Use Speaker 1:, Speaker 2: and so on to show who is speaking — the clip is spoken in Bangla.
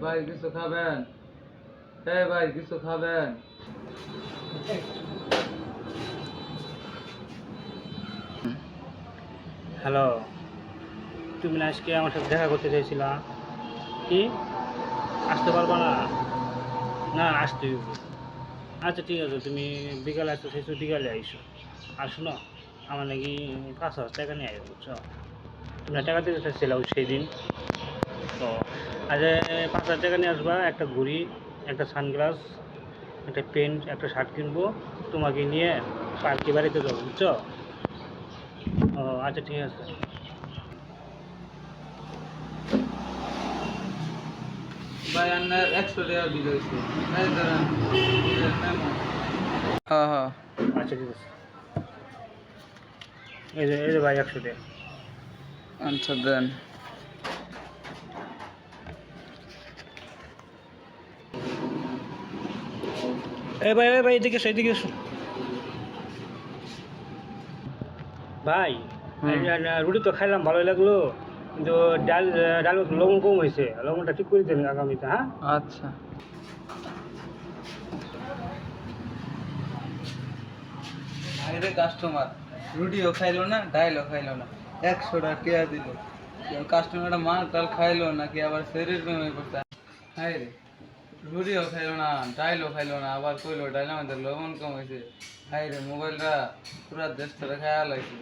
Speaker 1: ভাই কিছু খাবেন? এই ভাই কিছু খাবেন?
Speaker 2: হ্যালো, তুমি না আজকে আমার সাথে দেখা করতে চাইছিলা? কি আসতে পারবা না? না আসতে হইব। আচ্ছা ঠিক আছে, তুমি বিকালে আসতে চাইছো, বিকালে আইসো। আর শোনো, আমার নাকি 5,000 টাকা নিয়ে আইব, বুঝছো? তুমি না টাকা দিতে চাইছিলা ওই সেই দিন। তো আজ 5,000 টাকা নিয়ে আসবা, একটা ঘড়ি, একটা সানগ্লাস, একটা পেন্ট, একটা শার্ট কিনবো, তোমাকে নিয়ে পার্কে বাড়িতে যাবো, বুঝছো? ও আচ্ছা ঠিক আছে।
Speaker 1: ভাই আপনার 100 টাকা বিল হয়েছে। এই ধরেন হ্যাঁ হ্যাঁ।
Speaker 2: আচ্ছা ঠিক আছে, এই যে ভাই 100 টাকা।
Speaker 1: আচ্ছা দেন।
Speaker 2: এ ভাই এদিকে এসো, এদিকে এসো। ভাই
Speaker 1: হুম।
Speaker 2: রুটি তো খাইলাম, ভালোই লাগলো, কিন্তু ডাল লবণ কম হয়েছে, লবণটা ঠিক করে দেন আগামীতে, হ্যাঁ?
Speaker 1: আচ্ছা। আরে কাস্টমার রুটিও খাইলো না, ডাইলও খাইলো না, 100 টাকা দিল। কাস্টমারটা মাল টাল খাইলো নাকি আবার শরীর প্রেমে করতে? হাই রে, রুটিও খাইলো না, ডাইলও খাইলো না, আবার কইলো ডাইল আমাদের লবণ কম হয়েছে। হাই রে, মোবাইলটা পুরা দেশ ধরে খায়া লাগছে।